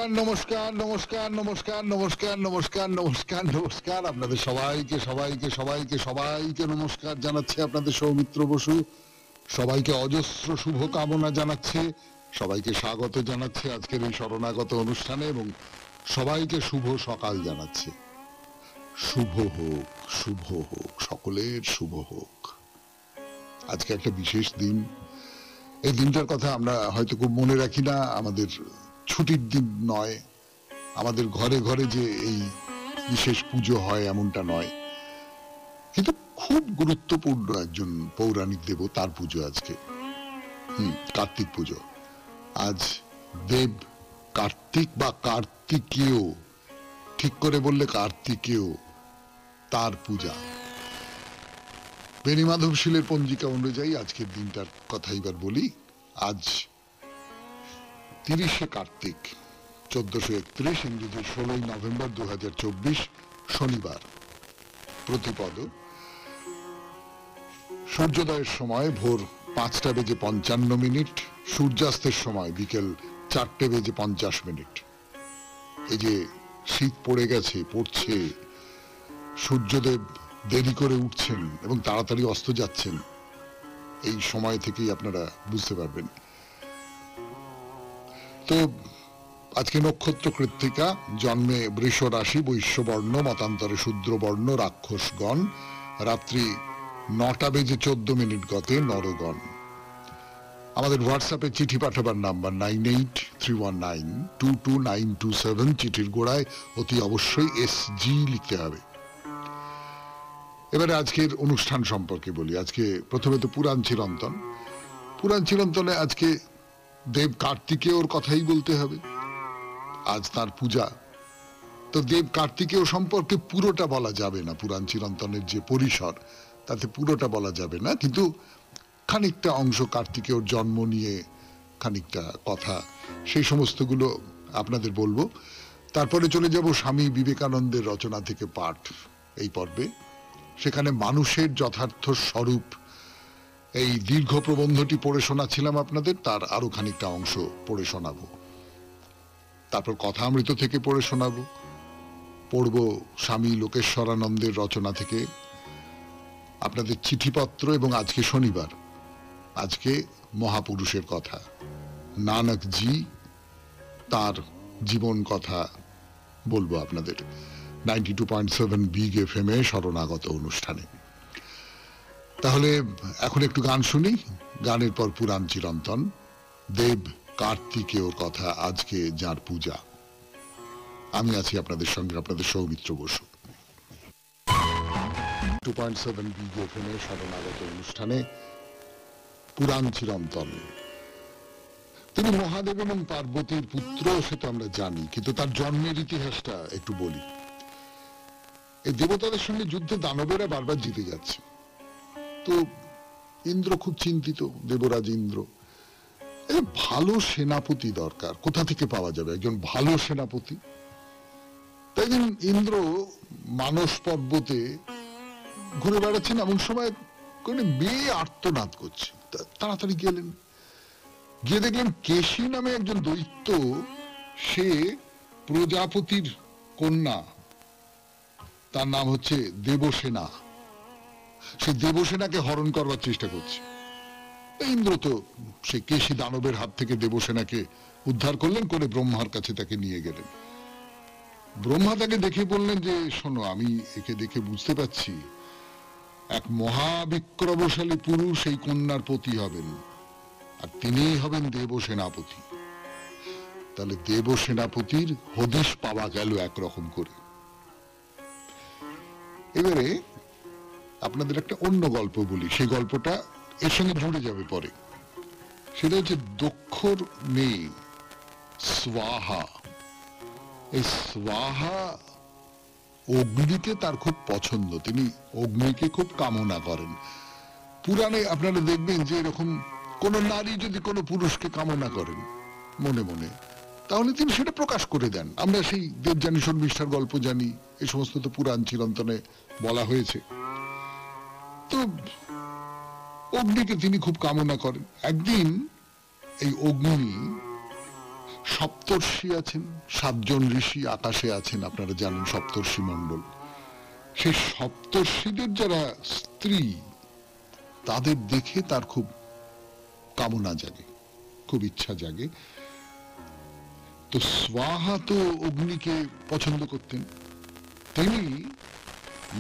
নমস্কার নমস্কার নমস্কার নমস্কার নমস্কার নমস্কার নমস্কার নমস্কার আপনাদের সবাইকে সবাইকে সবাইকে সবাইকে নমস্কার জানাচ্ছে আপনাদের সৌমিত্র বসু। সবাইকে অজস্র শুভ কামনা জানাচ্ছে, সবাইকে স্বাগত জানাচ্ছে আজকের এই শরণাগত অনুষ্ঠানে এবং সবাইকে শুভ সকাল জানাচ্ছে। শুভ হোক, শুভ হোক, সকলের শুভ হোক। আজকে একটা বিশেষ দিন। এই দিনটার কথা আমরা হয়তো খুব মনে রাখি না, আমাদের ছুটির দিন নয়, আমাদের ঘরে ঘরে যে এই বিশেষ পুজো হয় এমনটা নয়, কিন্তু খুব গুরুত্বপূর্ণ একজন পৌরাণিক দেব, তার পুজো আজকে। কার্তিক পুজো। আজ দেব কার্তিক বা কার্তিকেয়, ঠিক করে বললে কার্তিকেয়, তার পূজা। বেণীমাধব শীলের পঞ্জিকা অনুযায়ী আজকের দিনটার কথা এবার বলি। আজ 30শে কার্তিক, 1431, ইংরেজির 16ই নভেম্বর 2024, শনিবার। প্রতিপদ। সূর্যোদয়ের সময় ভোর 5:55, সূর্যাস্তের সময় বিকেল 4:50। এই যে শীত পড়ে গেছে, পড়ছে, সূর্যদেব দেরি করে উঠছেন এবং তাড়াতাড়ি অস্ত যাচ্ছেন, এই সময় থেকেই আপনারা বুঝতে পারবেন। তো আজকে নক্ষত্র কৃত্তিকা, জন্মে বৃষ রাশি, বৈশ্যবর্ণ, মতান্তরে শূদ্রবর্ণ, রাক্ষসগণ, রাত্রি 9:14 গতে নরগণ। আমাদের হোয়াটসঅ্যাপে চিঠি পাঠাবার নাম্বার 9831922927। চিঠির গোড়ায় অতি অবশ্যই SG লিখতে হবে। এবারে আজকের অনুষ্ঠান সম্পর্কে বলি। আজকে প্রথমে তো পুরাণ চিরন্তন। পুরাণ চিরন্তনে আজকে দেব কার্তিকেয়র কথাই বলতে হবে। আজ তার পূজা। তো দেব কার্তিকেয় সম্পর্কে পুরোটা বলা যাবে না, পুরাণ চিরন্তনের যে পরিসর তাতে পুরোটা বলা যাবে না, কিন্তু খানিকটা অংশ কার্তিকেয়র জন্ম নিয়ে খানিকটা কথা, সেই সমস্তগুলো আপনাদের বলবো। তারপরে চলে যাব স্বামী বিবেকানন্দের রচনা থেকে পাঠ এই পর্বে। সেখানে মানুষের যথার্থ স্বরূপ, এই দীর্ঘ প্রবন্ধটি পড়ে শোনাচ্ছিলাম আপনাদের, তার আরো খানিকটা অংশ পড়ে শোনাবো। তারপর কথামৃত থেকে পড়ে শোনাবো। পড়ব স্বামী লোকেশ্বরানন্দের রচনা থেকে আপনাদের চিঠিপত্র, এবং আজকে শনিবার, আজকে মহাপুরুষের কথা, নানকজি, তার জীবন কথা বলবো আপনাদের 92.7 বিগ FM এ শরণাগত অনুষ্ঠানে। তাহলে এখন একটু গান শুনি, গানের পর পুরাণ চিরন্তন, দেব কার্তিকেয়র কথা, আজকে যার পূজা। আমি আছি আপনাদের সঙ্গে, আপনাদের সৌমিত্র বসু। 2.7 বিগ FM এ শরণাগত অনুষ্ঠানে পুরাণ চিরন্তন। তিনি মহাদেব এবং পার্বতীর পুত্র, সেটা আমরা জানি, কিন্তু তার জন্মের ইতিহাসটা একটু বলি। এই দেবতাদের সঙ্গে যুদ্ধে দানবেরা বারবার জিতে যাচ্ছে। তো ইন্দ্র খুব চিন্তিত, দেবরাজ ইন্দ্র। ভালো সেনাপতি দরকার, কোথা থেকে পাওয়া যাবে একজন ভালো সেনাপতি? তাই ইন্দ্র মানস পর্বতে ঘুরে বেড়াচ্ছেন, এমন সময় কোন মেয়ে আর্তনাদ করছে। তাড়াতাড়ি গেলেন, গিয়ে দেখলেন কেশী নামে একজন দৈত্য, সে প্রজাপতির কন্যা, তার নাম হচ্ছে দেবসেনা। সে দেবসেনাকে হরণ করবার চেষ্টা করছে। ইন্দ্র তো সে কেশী দানবের হাত থেকে দেবসেনাকে উদ্ধার করলেন, করে ব্রহ্মার কাছে তাকে নিয়ে গেলেন। ব্রহ্মা তাকে দেখে বললেন যে, শোনো, আমি একে দেখে বুঝতে পারছি এক মহাবিক্রমশালী পুরুষ এই কন্যার পতি হবেন, আর তিনিই হবেন দেবসেনাপতি। তাহলে দেবসেনাপতির হদিশ পাওয়া গেল একরকম করে। এবারে আপনাদের একটা অন্য গল্প বলি, সেই গল্পটা এর সঙ্গে জুড়ে যাবে পরে। সেটা হচ্ছে দক্ষর মেয়ে স্বাহা। এই স্বাহা অগ্নিকে তার খুব পছন্দ, তিনি অগ্নিকে খুব কামনা করেন। পুরাণে আপনারা দেখবেন যে এরকম কোন নারী যদি কোনো পুরুষকে কামনা করেন মনে মনে, তাহলে তিনি সেটা প্রকাশ করে দেন। আমরা সেই দেবযানী শর্মিষ্ঠার গল্প জানি, এই সমস্ত তো পুরাণ চিরন্তনে বলা হয়েছে। তো অগ্নিকে তিনি খুব কামনা করেন। একদিন এই অগ্নি সপ্তর্ষি আছেন, 7 জন ঋষি আকাশে আছেন, আপনারা জানেন সপ্তর্ষি মণ্ডল। সেই সপ্তর্ষিদের যারা স্ত্রী, তাদের দেখে তার খুব কামনা জাগে, খুব ইচ্ছা জাগে। তো স্বাহা তো অগ্নিকে পছন্দ করতেন, তিনি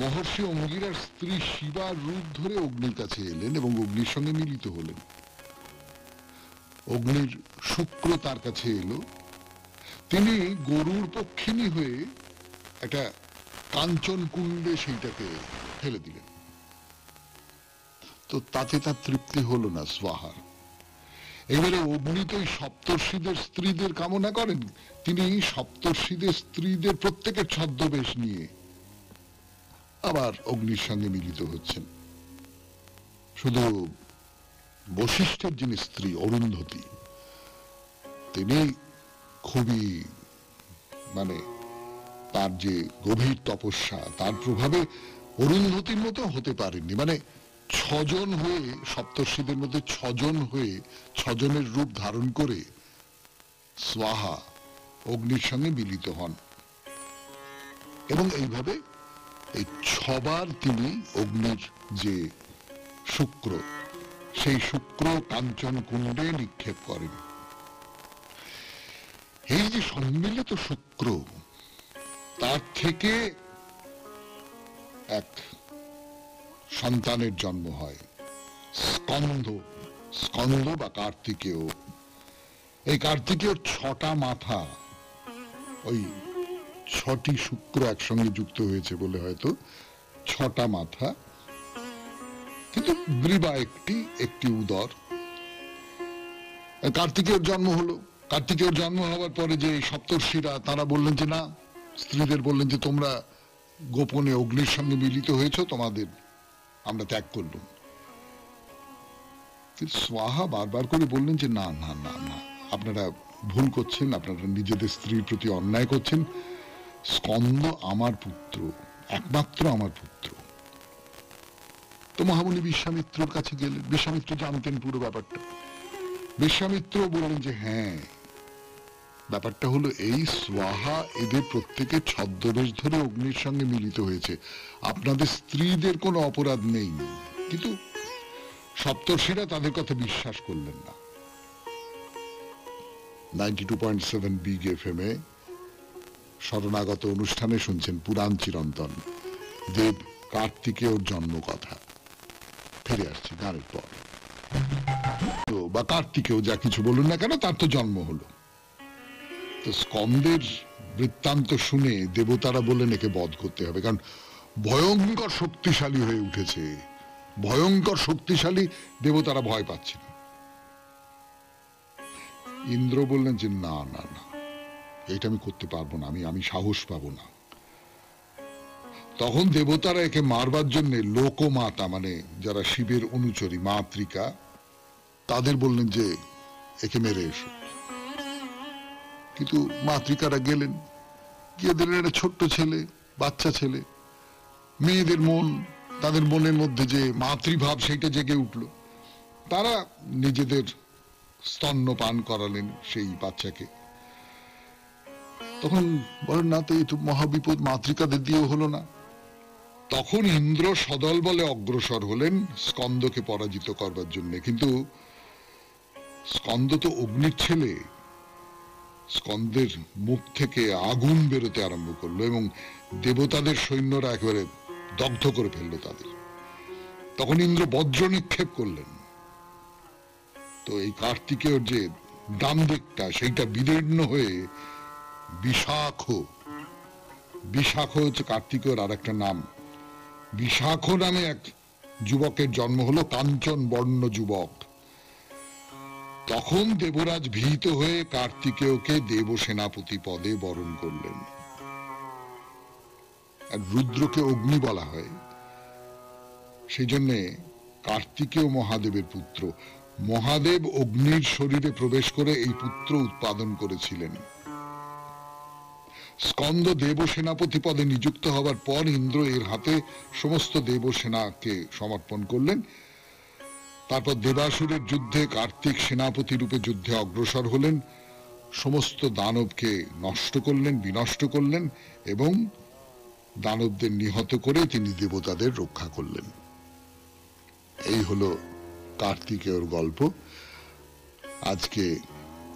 মহর্ষি অঙ্গিরার স্ত্রী শিবার রূপ ধরে অগ্নির কাছে এলেন এবং অগ্নির সঙ্গে মিলিত হলেন। অগ্নির শুক্র তার কাছে এলো, তিনি গরুর পক্ষিণী হয়ে একটা কাঞ্চন কুণ্ডে সেইটাকে ফেলে দিলেন। তো তাতে তার তৃপ্তি হলো না স্বাহার। এবারে অগ্নি তো সপ্তর্ষিদের স্ত্রীদের কামনা করেন, তিনি সপ্তর্ষিদের স্ত্রীদের প্রত্যেকের ছদ্মবেশ নিয়ে আবার অগ্নির সঙ্গে মিলিত হচ্ছেন। শুধু বশিষ্ঠের যিনি স্ত্রী অরুন্ধতী, তিনি খুবই তার যে গভীর তপস্যা, তার প্রভাবে অরুন্ধতির মতো হতে পারেননি। 6 জন হয়ে, সপ্তর্ষিদের মধ্যে 6 জন হয়ে 6 জনের রূপ ধারণ করে স্বাহা অগ্নির সঙ্গে মিলিত হন এবং এইভাবে এই 6 বার তিনি অগ্নির যে শুক্র, সেই শুক্র কাঞ্চন কুণ্ডে নিক্ষেপ করেন। এই যে সম্মিলিত শুক্র, তার থেকে এক সন্তানের জন্ম হয়, স্কন্দ। স্কন্দ বা কার্তিকেয়। এই কার্তিকেয় 6টা মাথা, ওই 6টি শুক্র একসঙ্গে যুক্ত হয়েছে বলে হয়তো 6টা মাথা, কিন্তু গ্রীবা একটি উদর। কার্তিকেয়র জন্ম হলো। কার্তিকেয়র জন্ম হওয়ার পরে যে সপ্তর্ষিরা, তারা বললেন যে না, স্ত্রীদের বললেন যে তোমরা গোপনে অগ্নির সঙ্গে মিলিত হয়েছ, তোমাদের আমরা ত্যাগ করলাম। স্বাহা বারবার করে বললেন যে না না না না, আপনারা ভুল করছেন, আপনারা নিজেদের স্ত্রীর প্রতি অন্যায় করছেন। স্কন্দ আমার পুত্র, একমাত্র আমার পুত্র। তো মহামুনি বিশ্বামিত্রর কাছে গেলেন। বিশ্বামিত্র জানতেন পুরো ব্যাপারটা। বিশ্বামিত্র বললেন যে হ্যাঁ, ব্যাপারটা হলো এই, স্বাহা এদের প্রত্যেকে ছদ্মবেশ ধরে অগ্নির সঙ্গে মিলিত হয়েছে, আপনাদের স্ত্রীদের কোনো অপরাধ নেই। কিন্তু সপ্তর্ষিরা তাদের কথা বিশ্বাস করলেন না। 92.7 বিগ FM এ শরণাগত অনুষ্ঠানে শুনছেন পুরাণ চিরন্তন, দেব কার্তিকেয়র জন্ম কথা। ফিরে আসছি গানের পর। তো বা কার্তিকেয় যা কিছু বলুন না কেন, তার তো জন্ম হলো। তো স্কন্দের বৃত্তান্ত শুনে দেবতারা বললেন একে বধ করতে হবে, কারণ ভয়ঙ্কর শক্তিশালী হয়ে উঠেছে, ভয়ঙ্কর শক্তিশালী। দেবতারা ভয় পাচ্ছেন। ইন্দ্র বললেন যে না না না, এটা আমি করতে পারবো না, আমি সাহস পাবো না। তখন দেবতারা একে মারবার জন্য লোকমাতা, যারা শিবের অনুচরী, মাতৃকা, তাদের বললেন যে একে মেরে এসো। কিন্তু মাতৃকারা গেলেন, গিয়ে দিলেন একটা ছোট্ট ছেলে, বাচ্চা ছেলে। মেয়েদের মন, তাদের মনের মধ্যে যে মাতৃভাব, সেইটা জেগে উঠল। তারা নিজেদের স্তন্যপান করালেন সেই বাচ্চাকে। তখন বলেন না, তো এই তো মহাবিপদ, মাতৃকাদের দিয়েও হলো না। তখন ইন্দ্র সদল বলে অগ্রসর হলেন স্কন্দকে পরাজিত করবার জন্য। কিন্তু স্কন্দ তো অগ্নির ছেলে, স্কন্দের মুখ থেকে আগুন বেরোতে আরম্ভ করলো এবং দেবতাদের সৈন্যরা একেবারে দগ্ধ করে ফেললো তাদের। তখন ইন্দ্র বজ্র নিক্ষেপ করলেন। তো এই কার্তিকেয়র যে ডান দিকটা, সেইটা বিদীর্ণ হয়ে বিশাখ, বিশাখ হচ্ছে কার্তিকেয়র আর একটা নাম। বিশাখ নামে এক যুবকের জন্ম হলো, কাঞ্চন বর্ণ যুবক। তখন দেবরাজ ভীত হয়ে কার্তিকেয়কে দেব সেনাপতি পদে বরণ করলেন। আর রুদ্রকে অগ্নি বলা হয়, সেই জন্যে কার্তিকেয় মহাদেবের পুত্র। মহাদেব অগ্নির শরীরে প্রবেশ করে এই পুত্র উৎপাদন করেছিলেন। স্কন্দ দেব সেনাপতি পদে নিযুক্ত হবার পর ইন্দ্র এর হাতে সমস্ত দেব সেনাকে সমর্পণ করলেন। তারপর দেবাসুরের যুদ্ধে কার্তিক সেনাপতি রূপে যুদ্ধে অগ্রসর হলেন। সমস্ত দানবকে নষ্ট করলেন, বিনষ্ট করলেন এবং দানবদের নিহত করে তিনি দেবতাদের রক্ষা করলেন। এই হলো কার্তিকেয়র গল্প। আজকে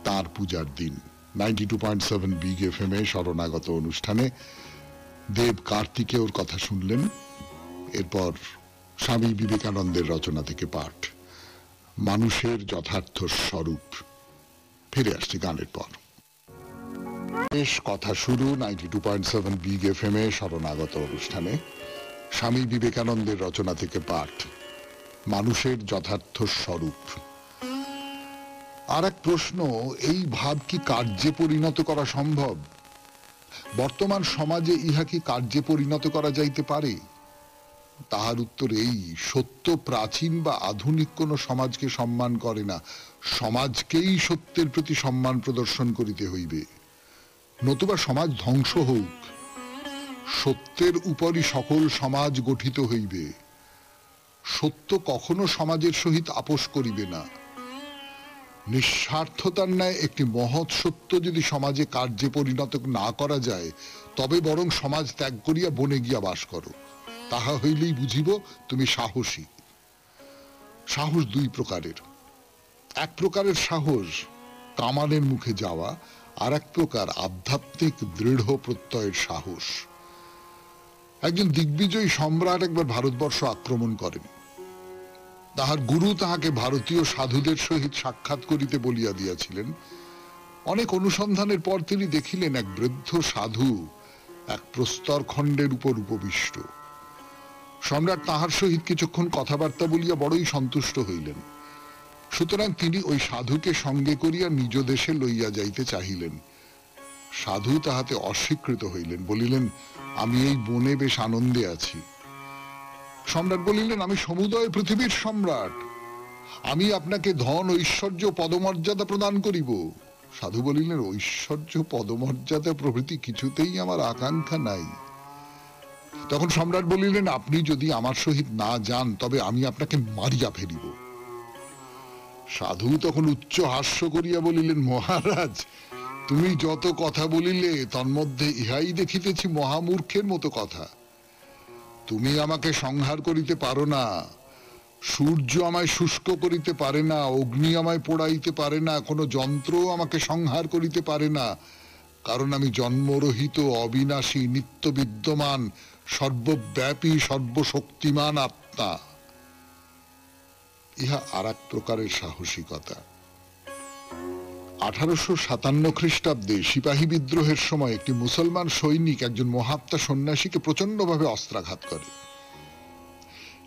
তার পূজার দিন। 92.7 বিগ এফএম এ শরণাগত অনুষ্ঠানে দেব কার্তিকেয়র কথা শুনলেন। এরপর স্বামী বিবেকানন্দের রচনা থেকে পাঠ, মানুষের যথার্থ স্বরূপ। ফিরে আসছি গানের পর। বেশ কথা শুরু 92.7 বিগ এফএম এ শরণাগত অনুষ্ঠানে স্বামী বিবেকানন্দের রচনা থেকে পাঠ, মানুষের যথার্থ স্বরূপ। আর এক প্রশ্ন, এই ভাব কি কার্যে পরিণত করা সম্ভব? বর্তমান সমাজে ইহা কি কার্যে পরিণত করা যাইতে পারে? তাহার উত্তর এই, সত্য প্রাচীন বা আধুনিক কোন সমাজকে সম্মান করে না, সমাজকেই সত্যের প্রতি সম্মান প্রদর্শন করিতে হইবে। নতুবা সমাজ ধ্বংস হোক, সত্যের উপরই সকল সমাজ গঠিত হইবে। সত্য কখনো সমাজের সহিত আপোষ করিবে না। নিঃস্বার্থতার ন্যায় একটি মহৎ সত্য যদি সমাজে কার্যে পরিণত না করা যায়, তবে বরং সমাজ ত্যাগ করিয়া বনে গিয়া বাস করো, তাহা হইলেই বুঝিব তুমি সাহসী। সাহস দুই প্রকারের। এক প্রকারের সাহস কামানের মুখে যাওয়া, আর এক প্রকার আধ্যাত্মিক দৃঢ় প্রত্যয়ের সাহস। একজন দিগ্বিজয়ী সম্রাট একবার ভারতবর্ষ আক্রমণ করেন। তাহার গুরু তাহাকে ভারতীয় সাধুদের সহিত সাক্ষাৎ করিতে বলিয়া দিয়াছিলেন। অনেক অনুসন্ধানের পর তিনি দেখিলেন এক বৃদ্ধ সাধু এক প্রস্তর খণ্ডের উপর উপবিষ্ট। সম্রাট তাহার সহিত কিছুক্ষণ কথাবার্তা বলিয়া বড়ই সন্তুষ্ট হইলেন। সুতরাং তিনি ওই সাধুকে সঙ্গে করিয়া নিজ দেশে লইয়া যাইতে চাহিলেন। সাধু তাহাতে অস্বীকৃত হইলেন, বলিলেন, আমি এই বনে বেশ আনন্দে আছি। সম্রাট বলিলেন, আমি সমুদয় পৃথিবীর সম্রাট, আমি আপনাকে ধন, ঐশ্বর্য, পদমর্যাদা প্রদান করিব। সাধু বলিলেন, ঐশ্বর্য, পদমর্যাদা প্রভৃতি কিছুতেই আমার আকাঙ্ক্ষা নাই। তখন সম্রাট বলিলেন, আপনি যদি আমার সহিত না যান তবে আমি আপনাকে মারিয়া ফেলিব। সাধু তখন উচ্চ হাস্য করিয়া বলিলেন, মহারাজ, তুমি যত কথা বলিলে তন্মধ্যে ইহাই দেখিতেছি মহামূর্খের মতো কথা। তুমি আমাকে সংহার করিতে পারো না, সূর্য আমায় শুষ্ক করিতে পারে না, অগ্নি আমায় পোড়াইতে পারে না, কোনো যন্ত্র আমাকে সংহার করিতে পারে না, কারণ আমি জন্মরহিত, অবিনাশী, নিত্য বিদ্যমান, সর্বব্যাপী, সর্বশক্তিমান আত্মা। ইহা আর এক প্রকারের সাহসিকতা। 1857 খ্রিস্টাব্দে সিপাহী বিদ্রোহের সময় একটি মুসলমান সৈনিক একজন মহাত্মা সন্ন্যাসীকে প্রচন্ডভাবে অস্ত্রাঘাত করে।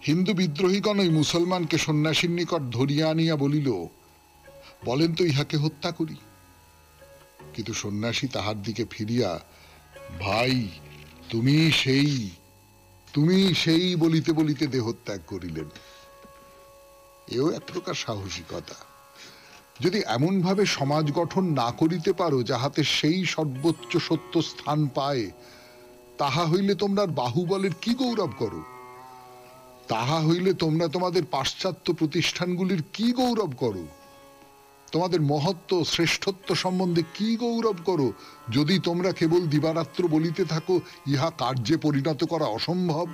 হিন্দু বিদ্রোহীগণ ওই মুসলমানকে সন্ন্যাসীর নিকট ধরিয়া আনিয়া বলিল, বলেন তো ইহাকে হত্যা করি। কিন্তু সন্ন্যাসী তাহার দিকে ফিরিয়া, ভাই, তুমি সেই বলিতে বলিতে দেহত্যাগ করিলেন। এও এক প্রকার সাহসিকতা। যদি এমন ভাবে সমাজ গঠন না করিতে পারো যাহাতে সেই সর্বোচ্চ সত্য স্থান পায়, তাহা হইলে তোমরা বাহুবলের কি গৌরব করো? তাহা হইলে তোমরা তোমাদের পাশ্চাত্য প্রতিষ্ঠানগুলির কি গৌরব করো? তোমাদের মহত্ব, শ্রেষ্ঠত্ব সম্বন্ধে কি গৌরব করো, যদি তোমরা কেবল দিবারাত্র বলিতে থাকো ইহা কার্যে পরিণত করা অসম্ভব?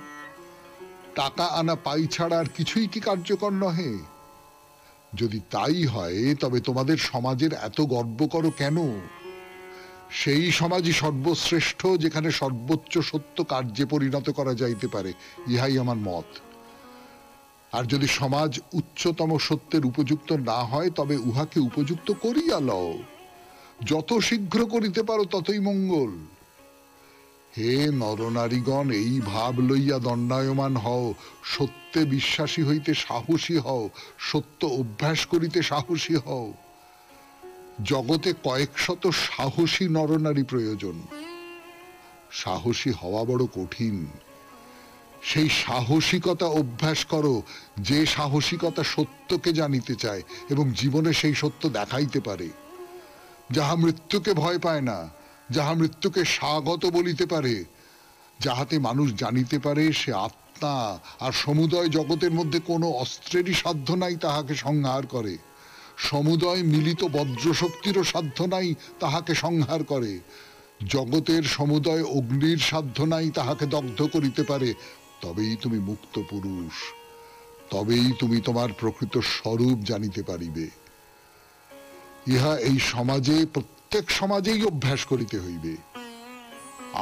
টাকা আনা পাই ছাড়া আর কিছুই কি কার্যকর নহে? যদি তাই হয় তবে তোমাদের সমাজের এত গর্ব করো কেন? সেই সমাজই সর্বশ্রেষ্ঠ যেখানে সর্বোচ্চ সত্য কার্যে পরিণত করা যাইতে পারে, ইহাই আমার মত। আর যদি সমাজ উচ্চতম সত্যের উপযুক্ত না হয় তবে উহাকে উপযুক্ত করিয়া লও, যত শীঘ্র করিতে পারো ততই মঙ্গল। হে নরনারীগণ, এই ভাব লইয়া দণ্ডায়মান হও, সত্যে বিশ্বাসী হইতে সাহসী হও, সত্য অভ্যাস করিতে সাহসী হও। জগতে কয়েকশত সাহসী নরনারী প্রয়োজন। সাহসী হওয়া বড় কঠিন। সেই সাহসিকতা অভ্যাস করো, যে সাহসিকতা সত্যকে জানিতে চায় এবং জীবনে সেই সত্য দেখাইতে পারে, যাহা মৃত্যুকে ভয় পায় না, যাহা মৃত্যুকে স্বাগত বলিতে পারে, যাহাতে মানুষ জানিতে পারে সে আত্মা আর সমুদয় জগতের মধ্যে কোনো অস্ত্রেরই সাধ্য নাই তাহাকে সংহার করে। সমুদয় মিলিত বজ্রশক্তিরও সাধ্য নাই তাহাকে সংহার করে, জগতের সমুদয় অগ্নির সাধ্য নাই তাহাকে দগ্ধ করিতে পারে। তবেই তুমি মুক্ত পুরুষ, তবেই তুমি তোমার প্রকৃত স্বরূপ জানিতে পারিবে। ইহা এই সমাজে, প্রত্যেক সমাজেই অভ্যাস করিতে হইবে।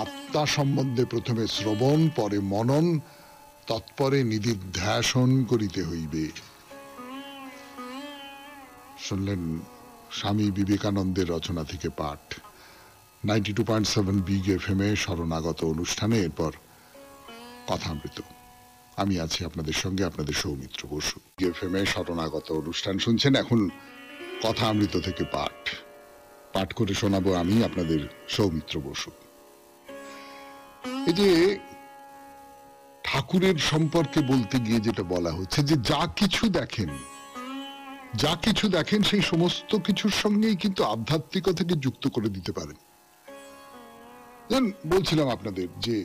আত্মা সম্বন্ধে প্রথমে শ্রবণ, পরে মনন, তৎপরে নিদিধ্যাসন করিতে হইবে। শুনলেন স্বামী বিবেকানন্দের রচনা থেকে পাঠ 92.7 বিগ এফএম এ শরণাগত অনুষ্ঠানে। এরপর কথামৃত। আমি আছি আপনাদের সঙ্গে, আপনাদের সৌমিত্র বসু। এফএম এ শরণাগত অনুষ্ঠান শুনছেন। এখন কথামৃত থেকে পাঠ পাঠ করে শোনাবো আমি, আপনাদের সৌমিত্র বসু। এই যে ঠাকুরের সম্পর্কে বলতে গিয়ে যেটা বলা হচ্ছে যে যা কিছু দেখেন, যা কিছু দেখেন সেই সমস্ত কিছুর সঙ্গেই কিন্তু আধ্যাত্মিকতাকে যুক্ত করে দিতে পারেন। বলছিলাম আপনাদের যে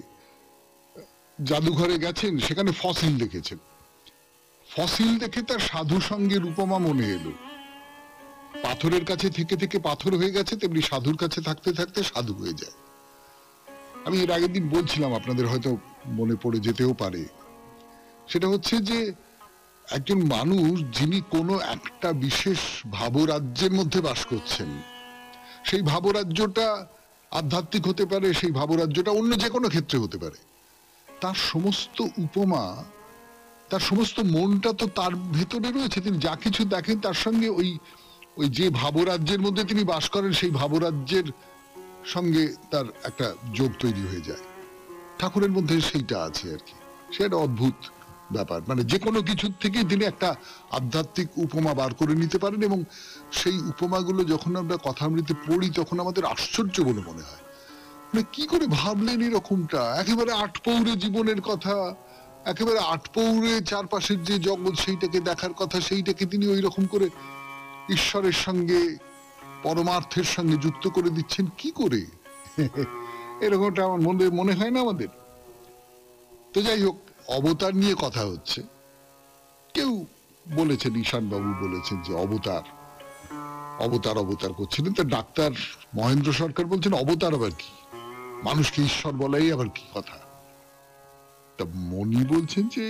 জাদুঘরে গেছেন, সেখানে ফসিল দেখেছেন, ফসিল দেখে তার সাধু সঙ্গের উপমা মনে এলো। পাথরের কাছে থেকে থেকে পাথর হয়ে গেছে, তেমনি সাধুর কাছে থাকতে থাকতে সাধু হয়ে যায়। আমি এর আগের দিন বলছিলাম, আপনাদের হয়তো মনে পড়ে যেতেও পারে। সেটা হচ্ছে যে একজন মানুষ যিনি কোনো একটা বিশেষ ভাবরাজ্যের মধ্যে বাস করছেন, সেই ভাবরাজ্যটা আধ্যাত্মিক হতে পারে, সেই ভাবরাজ্যটা অন্য যে কোনো ক্ষেত্রে হতে পারে। তার সমস্ত উপমা, তার সমস্ত মনটা তো তার ভেতরে রয়েছে। তিনি যা কিছু দেখেন তার সঙ্গে ওই ওই যে ভাবরাজ্যের মধ্যে তিনি বাস করেন সেই ভাবরাজ্যের সঙ্গে তার একটা যোগ তৈরি হয়ে যায়। ঠাকুরের মধ্যে সেইটা আছে আর কি। সে একটা অদ্ভুত ব্যাপার, মানে যে কোনো কিছুর থেকে তিনি একটা আধ্যাত্মিক উপমা বার করে নিতে পারেন, এবং সেই উপমাগুলো যখন আমরা কথামৃতে পড়ি তখন আমাদের আশ্চর্য বলে মনে হয়। মানে কি করে ভাবলেন এরকমটা? একেবারে আটপৌরে জীবনের কথা, একেবারে আটপৌরে চারপাশের যে জগৎ সেইটাকে দেখার কথা, সেইটাকে তিনি ওই রকম করে ঈশ্বরের সঙ্গে, পরমার্থের সঙ্গে যুক্ত করে দিচ্ছেন কি করে? এরকমটা আমার মনে হয় না আমাদের। তো যাই হোক, অবতার নিয়ে কথা হচ্ছে। কেউ বলেছেন, ঈশান বাবু বলেছেন যে অবতার অবতার অবতার করছিলেন। তো ডাক্তার মহেন্দ্র সরকার বলছেন অবতার আবার কি, মানুষকে ঈশ্বর বলাই আবার কি কথা? তা মনি বলছেন যে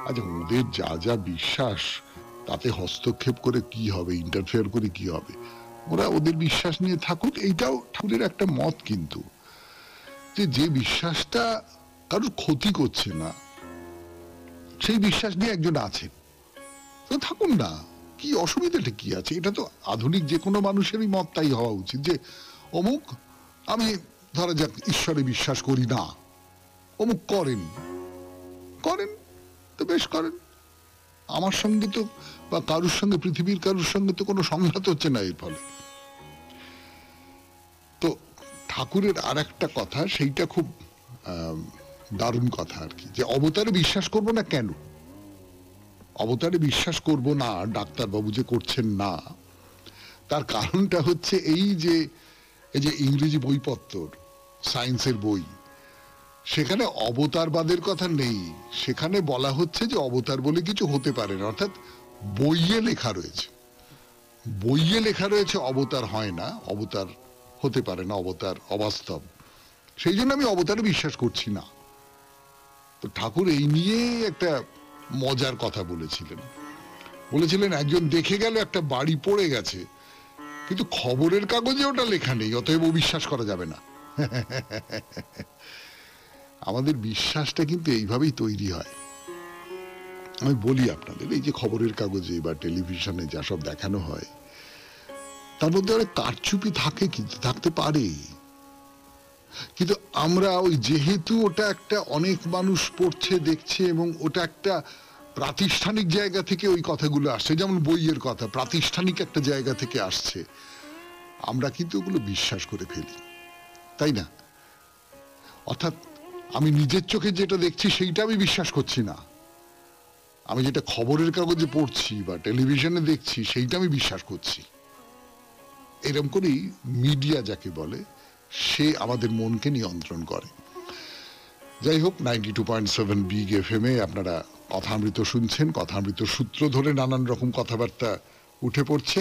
আচ্ছা, ওদের যা যা বিশ্বাস তাতে হস্তক্ষেপ করে কি হবে, ইন্টারফেয়ার করে কি হবে, ওরা ওদের বিশ্বাস নিয়ে থাকুক। এইটাও ঠাকুরের একটা মত, কিন্তু যে বিশ্বাসটা কারোর ক্ষতি করছে না সেই বিশ্বাস নিয়ে একজন আছেন, তো থাকুন না, কি অসুবিধাটা কি আছে? এটা তো আধুনিক যে কোনো মানুষেরই মত তাই হওয়া উচিত যে অমুক, আমি ধরা যাক ঈশ্বরে বিশ্বাস করি না, অমুক করেন করেন তো বেশ করেন, আমার সঙ্গে তো বা কারুর সঙ্গে, পৃথিবীর কারুর সঙ্গে তো কোনো সংঘাত হচ্ছে না এর ফলে। তো ঠাকুরের আর একটা কথা, সেইটা খুব দারুণ কথা আর কি, যে অবতারে বিশ্বাস করব না কেন? অবতারে বিশ্বাস করব না ডাক্তারবাবু যে করছেন না, তার কারণটা হচ্ছে এই যে ইংরেজি বইপত্র, সায়েন্সের বই, সেখানে অবতারবাদের কথা নেই। সেখানে বলা হচ্ছে যে অবতার বলে কিছু হতে পারে না, অর্থাৎ বইয়ে লেখা রয়েছে, বইয়ে লেখা রয়েছে অবতার হয় না, অবতার হতে পারে না, অবতার অবাস্তব। সেই জন্য আমি অবতারে বিশ্বাস করছি না। তো ঠাকুর এই নিয়ে একটা মজার কথা বলেছিলেন একজন দেখে গেল একটা বাড়ি পড়ে গেছে, কিন্তু খবরের কাগজে ওটা লেখা নেই, অতএব বিশ্বাস করা যাবে না। আমাদের বিশ্বাসটা কিন্তু এইভাবেই তৈরি হয়। আমি বলি আপনাদের, এই যে খবরের কাগজে বা টেলিভিশনে যা সব দেখানো হয়, তার মধ্যে অনেক কারচুপি থাকে, কিন্তু থাকতে পারে, কিন্তু আমরা ওই যেহেতু ওটা একটা অনেক মানুষ পড়ছে দেখছে, এবং ওটা একটা প্রাতিষ্ঠানিক জায়গা থেকে ওই কথাগুলো আসছে, যেমন বইয়ের কথা প্রাতিষ্ঠানিক একটা জায়গা থেকে আসছে, আমরা কিন্তু ওগুলো বিশ্বাস করে ফেলি, তাই না? অর্থাৎ আমি নিজের চোখে যেটা দেখছি সেইটা আমি বিশ্বাস করছি না, আমি যেটা খবরের কাগজে পড়ছি বা টেলিভিশনে দেখছি সেইটা আমি বিশ্বাস করছি। এরকম করেই মিডিয়া যাকে বলে, সে আমাদের মনকে নিয়ন্ত্রণ করে। যাই হোক, 92.7 বিগ এফএম এ আপনারা কথামৃত শুনছেন। কথামৃত সূত্র ধরে নানান রকম কথাবার্তা উঠে পড়ছে,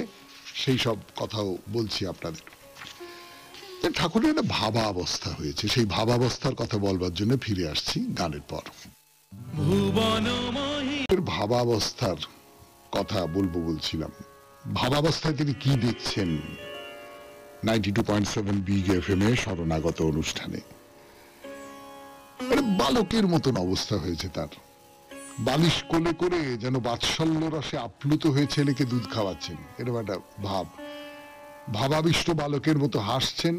সেই সব কথাও বলছি আপনাদের। ঠাকুরের একটা ভাবাবস্থা হয়েছে, সেই ভাবাবস্থার কথা বলবার জন্য ফিরে আসছি গানের পর। ভাবাবস্থার কথা বলবো বলছিলাম। ভাবাবস্থায় তিনি কি দেখছেন 92.7 বিগ এফএম এ শরণাগত অনুষ্ঠানে। বালকের মতন অবস্থা হয়েছে তার। বালিশ কোলে করে যেন বাৎসল্য রসে আপ্লুত হয়ে ছেলেকে দুধ খাওয়াচ্ছেন, এরকম একটা ভাব। ভাবাবিষ্ট বালকের মতো হাসছেন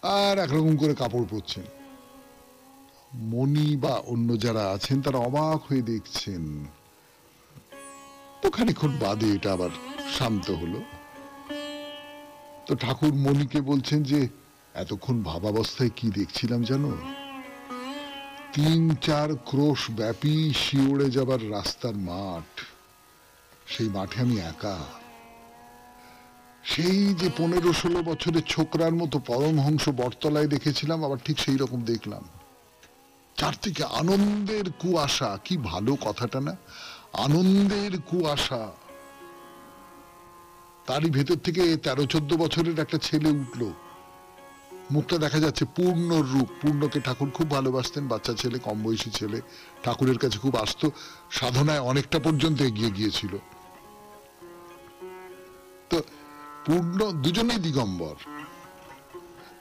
আর একরকম করে কাপড় পরছেন। মণি বা অন্য যারা আছেন তারা অবাক হয়ে দেখছেন। তো খানিকক্ষণ বাদে এটা আবার শান্ত হলো। তো ঠাকুর মণিকে বলছেন যে এতক্ষণ ভাবাবস্থায় কি দেখছিলাম জানো? 3-4 ক্রোশ ব্যাপী শিওড়ে যাবার রাস্তার মাঠ, সেই মাঠে আমি একা। সেই যে 15-16 বছরের ছোকরার মতো পরমহংস বটতলায় দেখেছিলাম, আবার ঠিক সেই রকম দেখলাম। চারদিকে আনন্দের কুয়াশা। কি ভালো কথাটা না, আনন্দের কুয়াশা। তারই ভেতর থেকে 13-14 বছরের একটা ছেলে উঠলো, মুখটা দেখা যাচ্ছে পূর্ণ রূপ। পূর্ণকে ঠাকুর খুব ভালোবাসতেন, বাচ্চা ছেলে, কম বয়সী ছেলে, ঠাকুরের কাছে খুব আসতো, সাধনায় অনেকটা পর্যন্ত এগিয়ে গিয়েছিল। তো পূর্ণ দুজনেই দিগম্বর।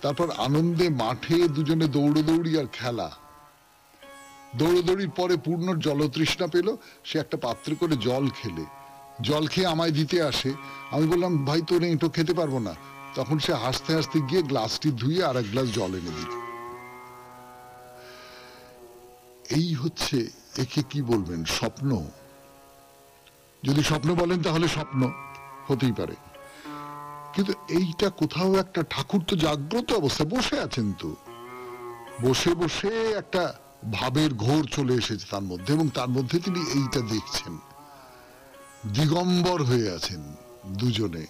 তারপর আনন্দে মাঠে দুজনে দৌড়দৌড়ি আর খেলা। দৌড়দৌড়ির পরে পূর্ণর জলতৃষ্ণা পেল, সে একটা পাত্রে করে জল খেলে, জল খেয়ে আমায় দিতে আসে। আমি বললাম, ভাই তোর এঁটো খেতে পারবো না। তখন সে হাসতে হাসতে গিয়ে গ্লাসটি ধুয়ে আর এক গ্লাস জল এনে দিল। এই হচ্ছে, একে কি বলবেন, স্বপ্ন। যদি স্বপ্ন বলেন তাহলে স্বপ্ন হতেই পারে, কিন্তু এইটা কোথাও একটা, ঠাকুর তো জাগ্রত অবস্থায় বসে আছেন, তো বসে বসে একটা ভাবের ঘোর চলে এসেছে তার মধ্যে, এবং তার মধ্যে তিনি এইটা দেখছেন। দিগম্বর হয়ে আছেন দুজনে,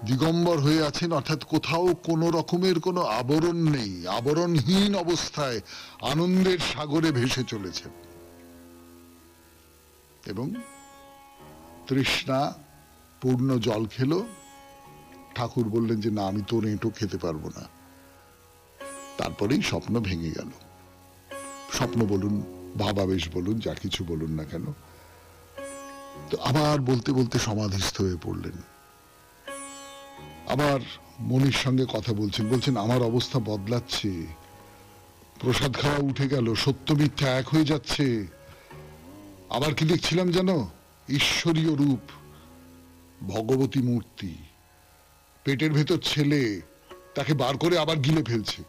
দিগম্বর হয়ে আছেন, অর্থাৎ কোথাও কোনো রকমের কোনো আবরণ নেই, আবরণহীন অবস্থায় আনন্দের সাগরে ভেসে চলেছেন। এবং তৃষ্ণা, পূর্ণ জল খেলো, ঠাকুর বললেন যে না, আমি তোর এঁটো খেতে পারবো না। তারপরেই স্বপ্ন ভেঙে গেল। স্বপ্ন বলুন, ভাবাবেশ বলুন, যা কিছু বলুন না কেন। তো আবার বলতে বলতে সমাধিস্থ হয়ে পড়লেন। আবার মনির সঙ্গে কথা বলছেন, বলছেন আমার অবস্থা বদলাচ্ছে, প্রসাদ খাওয়া উঠে গেল, সত্য মিথ্যা এক হয়ে যাচ্ছে। আবার কি দেখছিলাম জানো? ঈশ্বরীয় রূপ, ভগবতী মূর্তি, পেটের ভেতর ছেলে, তাকে বার করে আবার গিলে ফেলছে।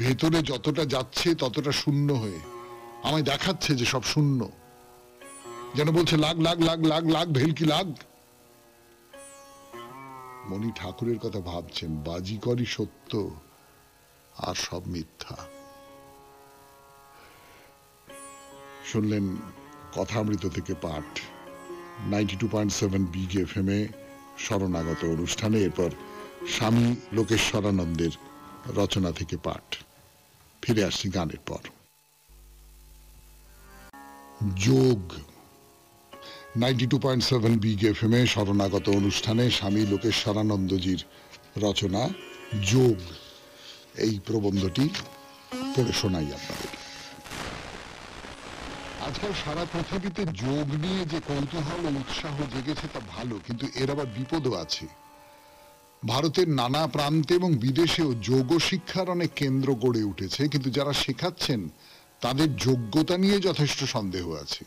ভেতরে যতটা যাচ্ছে ততটা শূন্য হয়ে আমায় দেখাচ্ছে যে সব শূন্য। যেন বলছে লাগ লাগ লাগ লাগ লাগ, ভেলকি লাগ। মনি ঠাকুরের কথা ভাবছেন, বাজিকরই সত্য আর সব মিথ্যা। শুনলেন কথামৃত থেকে পাঠ 92.7 বিগ এফএম এ শরণাগত অনুষ্ঠানে। এরপর স্বামী লোকেশ্বরানন্দের রচনা থেকে পাঠ। ফিরে আসছি গানের পর। যোগ 92.7 বিগ এফএম এ শরণাগত অনুষ্ঠানে স্বামী লোকেশ্বরানন্দজির রচনা যোগ, এই প্রবন্ধটি পড়ে শোনাই আপনাদের। আজকাল সারা পৃথিবীতে যোগ নিয়ে যে কৌতূহল ও উৎসাহ জেগেছে তা ভালো, কিন্তু এর আবার বিপদও আছে। ভারতের নানা প্রান্তে এবং বিদেশেও যোগ শিক্ষার অনেক কেন্দ্র গড়ে উঠেছে, কিন্তু যারা শেখাচ্ছেন তাদের যোগ্যতা নিয়ে যথেষ্ট সন্দেহ আছে।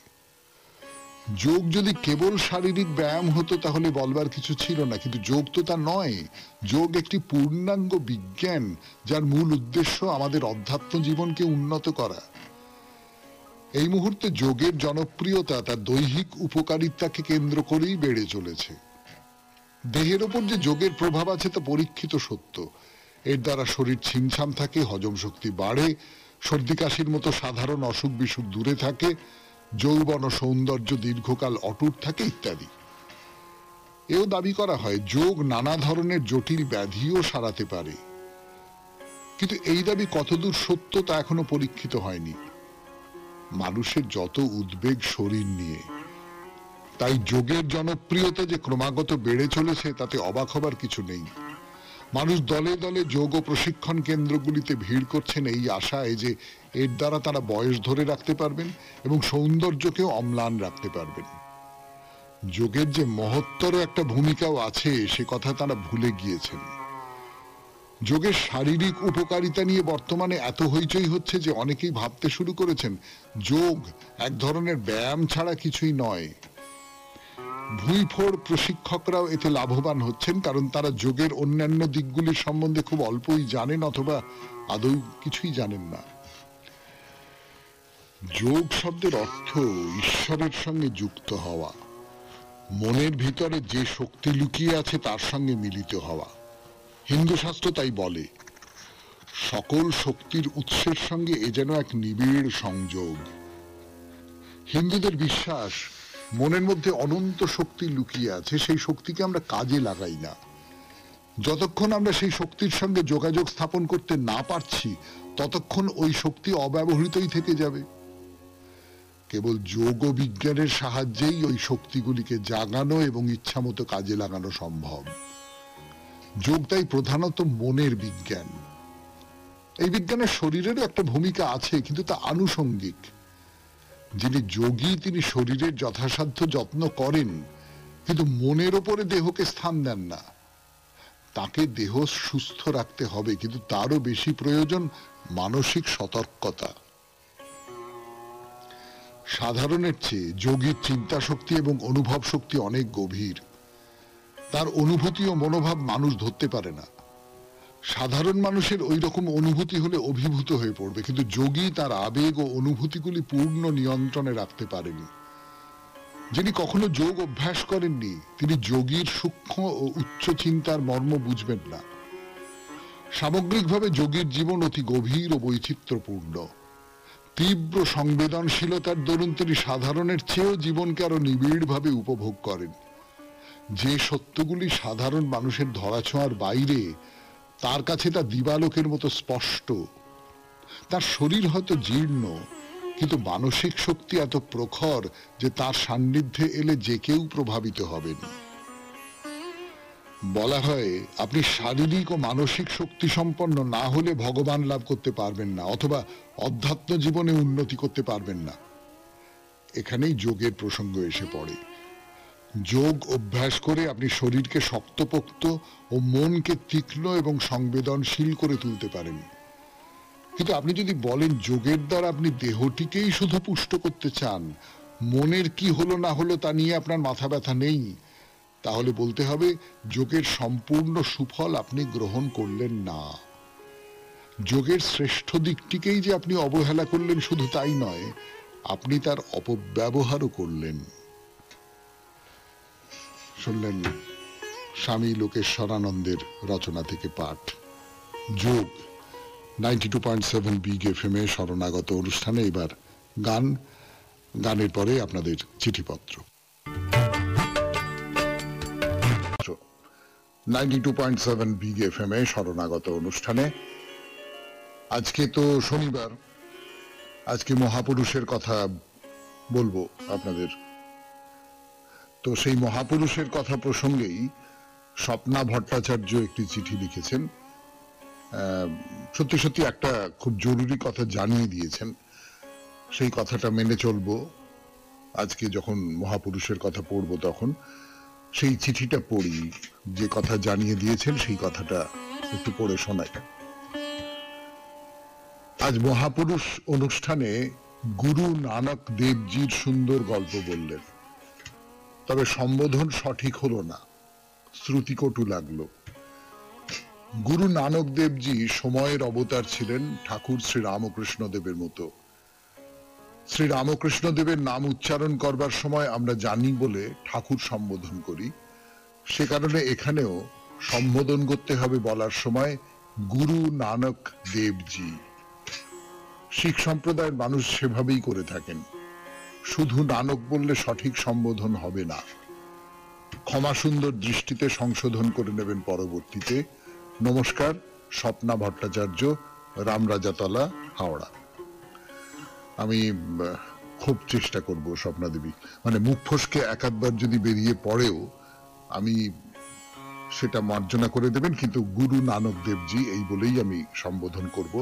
যোগ যদি কেবল শারীরিক ব্যায়াম হতো তাহলে বলবার কিছু ছিল না, কিন্তু যোগ তো তা নয়। যোগ একটি পূর্ণাঙ্গ বিজ্ঞান, যার মূল উদ্দেশ্য আমাদের অধ্যাত্ম জীবনকে উন্নত করা। এই মুহূর্তে যোগের জনপ্রিয়তা তার দৈহিক উপকারিতাকে কেন্দ্র করেই বেড়ে চলেছে। দেহের ওপর যে যোগের প্রভাব আছে তা পরীক্ষিত সত্য। এর দ্বারা শরীর ছিমছাম থাকে, হজম শক্তি বাড়ে, সর্দি কাশির মতো সাধারণ অসুখ বিসুখ দূরে থাকে, যৌবন ও সৌন্দর্য দীর্ঘকাল অটুট থাকে ইত্যাদি। এও দাবি করা হয় যোগ নানা ধরনের জটিল ব্যাধিও সারাতে পারে, কিন্তু এই দাবি কতদূর সত্য তা এখনো পরীক্ষিত হয়নি। মানুষের যত উদ্বেগ শরীর নিয়ে, তাই যোগের জনপ্রিয়তা যে ক্রমাগত বেড়ে চলেছে তাতে অবাক হবার কিছু নেই। মানুষ দলে দলে যোগ ও প্রশিক্ষণ কেন্দ্রগুলিতে ভিড় করছেন এই আশায় যে এর দ্বারা তারা বয়স ধরে রাখতে পারবেন এবং সৌন্দর্যকেও অম্লান রাখতে পারবেন। যোগের যে মহত্তর একটা ভূমিকাও আছে সে কথা তারা ভুলে গিয়েছেন। যোগের শারীরিক উপকারিতা নিয়ে বর্তমানে এত হইচই হচ্ছে যে অনেকেই ভাবতে শুরু করেছেন যোগ এক ধরনের ব্যায়াম ছাড়া কিছুই নয়। ভুঁইফোড় প্রশিক্ষকরাও এতে লাভবান হচ্ছেন, কারণ তারা যোগের অন্যান্য দিকগুলির সম্বন্ধে খুব অল্পই জানেন অথবা আদৌ কিছুই জানেন না। যোগ শব্দের অর্থ ঈশ্বরের সঙ্গে যুক্ত হওয়া, মনের ভিতরে যে শক্তি লুকিয়ে আছে তার সঙ্গে মিলিত হওয়া। হিন্দু শাস্ত্র তাই বলে সকল শক্তির উৎসের সঙ্গে এ যেন এক নিবিড় সংযোগ। হিন্দুদের বিশ্বাস মনের মধ্যে অনন্ত শক্তি লুকিয়ে আছে, সেই শক্তিকে আমরা কাজে লাগাই না। যতক্ষণ আমরা সেই শক্তির সঙ্গে যোগাযোগ স্থাপন করতে না পারছি ততক্ষণ ওই শক্তি অব্যবহৃতই থেকে যাবে। কেবল যোগ ও বিজ্ঞানের সাহায্যেই ওই শক্তিগুলিকে জাগানো এবং ইচ্ছামতো কাজে লাগানো সম্ভব। যোগ তাই প্রধানত মনের বিজ্ঞান। এই বিজ্ঞানের শরীরেরও একটা ভূমিকা আছে, কিন্তু তা আনুষঙ্গিক। যিনি যোগী তিনি শরীরের যথাসাধ্য যত্ন করেন, কিন্তু মনের ওপরে দেহকে স্থান দেন না। তাকে দেহ সুস্থ রাখতে হবে, কিন্তু তারও বেশি প্রয়োজন মানসিক সতর্কতা। সাধারণের চেয়ে যোগীর চিন্তা শক্তি এবং অনুভব শক্তি অনেক গভীর। তার অনুভূতি ও মনোভাব মানুষ ধরতে পারে না। সাধারণ মানুষের ওই রকম অনুভূতি হলে অভিভূত হয়ে পড়বে, কিন্তু যোগী তার আবেগ ও অনুভূতিগুলি পূর্ণ নিয়ন্ত্রণে রাখতে পারেনি। যিনি কখনো যোগ অভ্যাস করেননি তিনি যোগীর সূক্ষ্ম ও উচ্চ চিন্তার মর্ম বুঝবেন না। সামগ্রিকভাবে যোগীর জীবন অতি গভীর ও বৈচিত্র্যপূর্ণ। তীব্র সংবেদনশীলতার দরুন তিনি সাধারণের চেয়েও জীবনকে আরো নিবিড়ভাবে উপভোগ করেন। যে সত্যগুলি সাধারণ মানুষের ধরাছোঁয়ার বাইরে, তার কাছে তা দিবালোকের মতো স্পষ্ট। তার শরীর হয়তো জীর্ণ, কিন্তু মানসিক শক্তি এত প্রখর যে তার সান্নিধ্যে এলে যে কেউ প্রভাবিত হবেন। বলা হয় আপনি শারীরিক ও মানসিক শক্তি সম্পন্ন না হলে ভগবান লাভ করতে পারবেন না, অথবা অধ্যাত্ম জীবনে উন্নতি করতে পারবেন না। এখানেই যোগের প্রসঙ্গ এসে পড়ে। যোগ অভ্যাস করে আপনি শরীরকে শক্তপোক্ত ও মনকে তীক্ষ্ণ এবং সংবেদনশীল করে তুলতে পারেন। কিন্তু আপনি যদি বলেন যোগের দ্বারা আপনি দেহটিকেই শুধু পুষ্ট করতে চান, মনের কি হলো না হলো তা নিয়ে আপনার মাথা ব্যথা নেই, তাহলে বলতে হবে যোগের সম্পূর্ণ সুফল আপনি গ্রহণ করলেন না। যোগের শ্রেষ্ঠ দিকটিকেই যে আপনি অবহেলা করলেন শুধু তাই নয়, আপনি তার অপব্যবহারও করলেন। শুনলেন স্বামী লোকেশ্বরানন্দের রচনা থেকে পাঠ। যোগ 92.7 বিগ এফএম-এ শরণাগত অনুষ্ঠানে এবার গান, গানের পরে আপনাদের চিঠিপত্র। 92.7 বিগ এফএম-এ শরণাগত অনুষ্ঠানে আজকে তো শনিবার, আজকে মহাপুরুষের কথা বলবো আপনাদের। তো সেই মহাপুরুষের কথা প্রসঙ্গেই স্বপ্না ভট্টাচার্য একটি চিঠি লিখেছেন। সত্যি সত্যি একটা খুব জরুরি কথা জানিয়ে দিয়েছেন, সেই কথাটা মেনে চলবো। আজকে যখন মহাপুরুষের কথা পড়বো তখন সেই চিঠিটা পড়ি, যে কথা জানিয়ে দিয়েছেন সেই কথাটা একটু পড়ে শোনাই। আজ মহাপুরুষ অনুষ্ঠানে গুরু নানক দেবজির সুন্দর গল্প বললেন, তবে সম্বোধন সঠিক হলো না, শ্রুতিকটু লাগলো। গুরু নানক দেবজি সময়ের অবতার ছিলেন ঠাকুর শ্রী রামকৃষ্ণ দেবের মতো। শ্রী রামকৃষ্ণ দেবের নাম উচ্চারণ করবার সময় আমরা জানি বলে ঠাকুর সম্বোধন করি, সে কারণে এখানেও সম্বোধন করতে হবে বলার সময় গুরু নানক দেবজি। শিখ সম্প্রদায়ের মানুষ সেভাবেই করে থাকেন। শুধু নানক বললে সঠিক সম্বোধন হবে না, ক্ষমা সুন্দর দৃষ্টিতে সংশোধন করে নেবেন পরবর্তীতে। নমস্কার, স্বপ্না ভট্টাচার্য, রামরাজাতলা, হাওড়া। আমি খুব চেষ্টা করব স্বপ্না দেবী, মানে মুখ ফসকে এক আধবার যদি বেরিয়ে পড়েও আমি সেটা মার্জনা করে দেবেন, কিন্তু গুরু নানক দেবজি এই বলেই আমি সম্বোধন করব।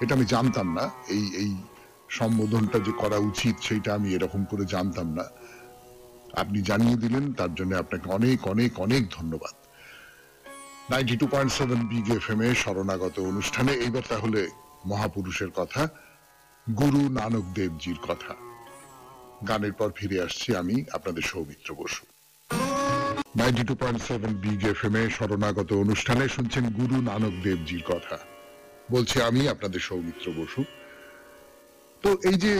এটা আমি জানতাম না, এই এই সম্বোধনটা যে করা উচিত সেইটা আমি এরকম করে জানতাম না। আপনি জানিয়ে দিলেন, তার জন্য আপনাকে অনেক অনেক অনেক ধন্যবাদ। 92.7 বিগ এফএম এ শরণাগত অনুষ্ঠানে এইবার তাহলে মহাপুরুষের কথা, গুরু নানক দেবজির কথা। গানের পর ফিরে আসছি আমি, আপনাদের সৌমিত্র বসু। 92.7 বিগ এফএম এ শরণাগত অনুষ্ঠানে শুনছেন গুরু নানক দেবজির কথা, বলছি আমি আপনাদের সৌমিত্র বসু। তো এই যে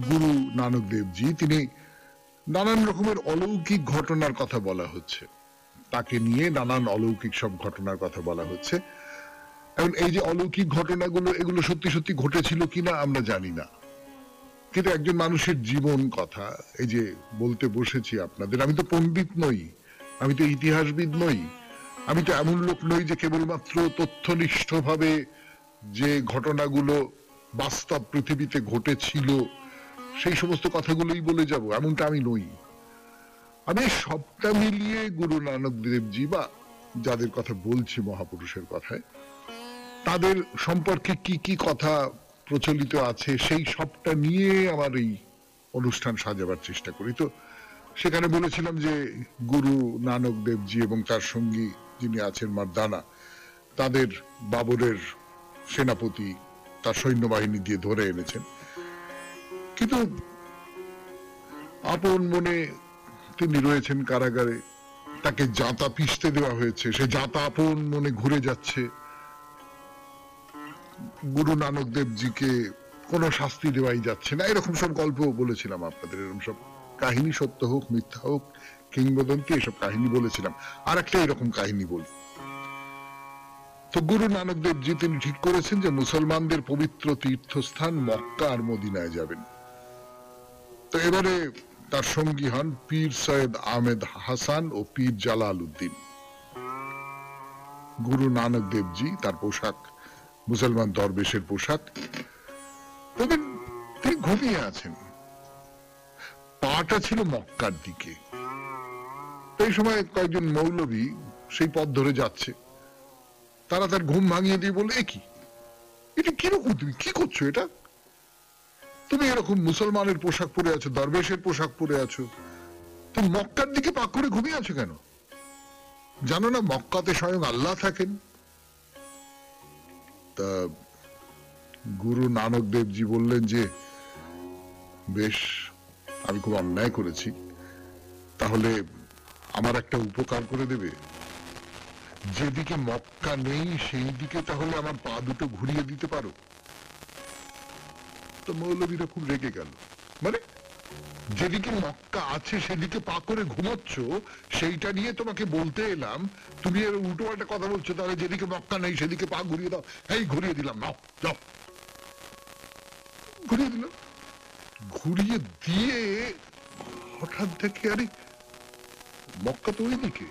গুরু নানক দেবজি, তিনি নানান রকমের অলৌকিক ঘটনার কথা বলা হচ্ছে, তাকে নিয়ে নানান অলৌকিক সব ঘটনার কথা বলা হচ্ছে। এখন এই যে অলৌকিক ঘটনাগুলো, এগুলো সত্যি সত্যি ঘটেছিল কিনা আমরা জানি না, কিন্তু একজন মানুষের জীবন কথা এই যে বলতে বসেছি আপনাদের। আমি তো পণ্ডিত নই, আমি তো ইতিহাসবিদ নই, আমি তো এমন লোক নই যে কেবলমাত্র তথ্যনিষ্ঠভাবে যে ঘটনাগুলো বাস্তব পৃথিবীতে ঘটেছিল সেই সমস্ত কথাগুলোই বলে যাব, এমনটা আমি নই। আমি সবটা মিলিয়ে গুরু নানক দেবজি বা যাদের কথা বলছি মহাপুরুষের কথায়, তাদের সম্পর্কে কি কি কথা প্রচলিত আছে সেই সবটা নিয়ে আমার এই অনুষ্ঠান সাজাবার চেষ্টা করি। তো সেখানে বলেছিলাম যে গুরু নানক দেবজি এবং তার সঙ্গী যিনি আছেন মারদানা, তাদের বাবরের সেনাপতি তার সৈন্যবাহিনী দিয়ে ধরে এনেছেন, কিন্তু আপন মনে তিনি রয়েছেন কারাগারে, তাকে জাঁতা পিষতে দেওয়া হয়েছে, সে জাঁতা আপন মনে ঘুরে যাচ্ছে। গুরু নানক দেবজিকে কোনো শাস্তি দেওয়াই যাচ্ছে না, এরকম সব গল্প বলেছিলাম আপনাদের, এরকম সব কাহিনী, সত্য হোক মিথ্যা হোক কিংবদন্তি, এসব কাহিনী বলেছিলাম। আর একটা এরকম কাহিনী বলি। তো গুরু নানক দেবজি তিনি ঠিক করেছেন যে মুসলমানদের পবিত্র তীর্থস্থান মক্কা আর মদিনায় যাবেন। তো এবারে তার সঙ্গী হন পীর সৈয়দ আহমেদ হাসান ও পীর জালাল উদ্দিন। গুরু নানক দেবজি, তার পোশাক মুসলমান দরবেশের পোশাক, তবে তিনি ঘুমিয়ে আছেন, পাটা ছিল মক্কার দিকে। এই সময় কয়েকজন মৌলবী সেই পথ ধরে যাচ্ছে, তারা তার ঘুম ভাঙিয়ে দিয়ে বলে, কি এটা কিরকম, তুমি কি করছো, এটা তুমি এরকম মুসলমানের পোশাক পরে আছো, দরবেশের পোশাক পরে আছো, তুমি মক্কার দিকে পাক করে ঘুমিয়ে আছো কেন? জানো না মক্কাতে স্বয়ং আল্লাহ থাকেন? তা গুরু নানক দেবজি বললেন যে বেশ, আমি খুব অন্যায় করেছি, তাহলে আমার একটা উপকার করে দেবে, যেদিকে মক্কা নেই সেই দিকে তাহলে আমার পা দুটো ঘুরিয়ে দিতে পারো? তো মৌলবীরা খুব রেগে গেল, মানে যেদিকে মক্কা আছে সেদিকে পা করে ঘুমাচ্ছ, সেইটা নিয়ে তোমাকে বলতে এলাম, তুমি এর উল্টো একটা কথা বলছো, তাহলে যেদিকে মক্কা নেই সেদিকে পা ঘুরিয়ে দাও। এই ঘুরিয়ে দিলাম, নাও যাও। ঘুরিয়ে দিল, ঘুরিয়ে দিয়ে হঠাৎ দেখে আরে মক্কা তো ওই দিকে,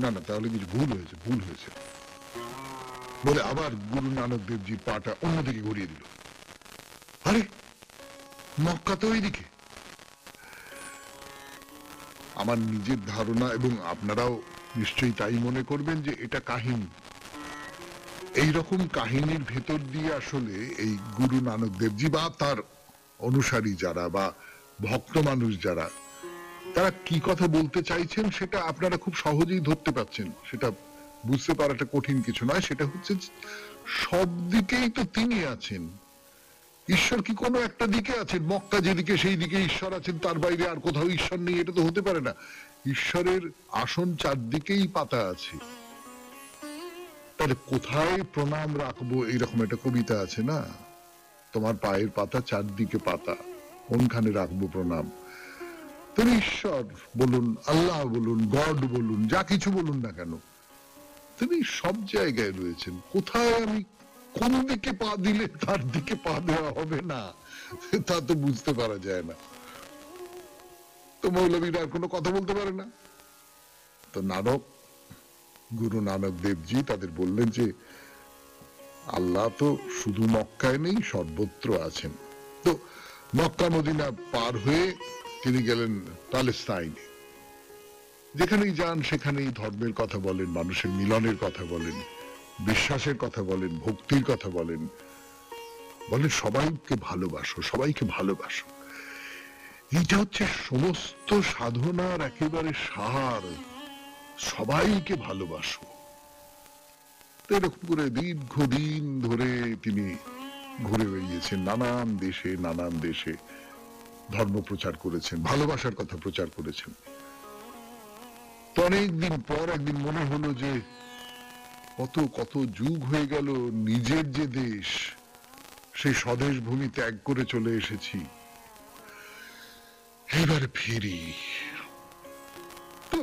না না তাহলে কিছু ভুল হয়েছে, ভুল হয়েছে বলে আবার গুরু নানক দেবজির পাটা অন্যদিকে ঘুরিয়ে দিল। আরে মক্কা তো ওই দিকে। আমার নিজের ধারণা, এবং আপনারাও নিশ্চয়ই তাই মনে করবেন, যে এটা কাহিনী। এইরকম কাহিনীর ভেতর দিয়ে আসলে এই গুরু নানক দেবজি বা তার অনুসারী যারা বা ভক্ত মানুষ যারা, তারা কি কথা বলতে চাইছেন সেটা আপনারা খুব সহজেই ধরতে পাচ্ছেন। সেটা বুঝতে পারাটা কঠিন কিছু নয়। সেটা হচ্ছে সব দিকেই তো তিনি আছেন, ঈশ্বর কি কোনো একটা দিকে আছেন? মক্কা যেদিকে সেই দিকে ঈশ্বর আছেন, তার বাইরে আর কোথাও ঈশ্বর নেই? এটা তো হতে পারে না। ঈশ্বরের আসন চারদিকেই পাতা আছে, তাহলে কোথায় প্রণাম রাখবো? এইরকম একটা কবিতা আছে না, তোমার পায়ের পাতা চারদিকে পাতা, কোনখানে রাখবো প্রণাম? তুমি ঈশ্বর বলুন, আল্লাহ বলুন, গড বলুন, যা কিছু বলুন না কেন, তিনি সব জায়গায় রয়েছেন। কোথায় আমি কোন দিকে পা দিলে তার দিকে পা দেওয়া হবে না, তা তো বুঝতে পারা যায় না। তো মৌলবীরা আর কোনো কথা বলতে পারে না। তো গুরু নানক দেবজি তাদের বললেন যে আল্লাহ তো শুধু মক্কায় নেই, সর্বত্র আছেন। তো মক্কা মদিনা পার হয়ে তিনি গেলেন প্যালেস্তাইনে। যেখানেই যান সেখানেই ধর্মের কথা বলেন, মানুষের মিলনের কথা বলেন, বিশ্বাসের কথা বলেন, ভক্তির কথা বলেন, বলেন সবাইকে ভালোবাসো, সবাইকে ভালোবাসো। এইটা হচ্ছে সমস্ত সাধনার একেবারে সার, সবাইকে ভালোবাসো। তো এরকম করে দীর্ঘদিন ধরে তিনি ঘুরে বেরিয়েছেন নানান দেশে, নানান দেশে ধর্ম প্রচার করেছেন, ভালোবাসার কথা প্রচার করেছেন। তো অনেকদিন পর একদিন মনে হলো যে কত কত যুগ হয়ে গেল, নিজের যে দেশ সেই স্বদেশ ভূমি ত্যাগ করে চলে এসেছি, এবার ফিরি। তো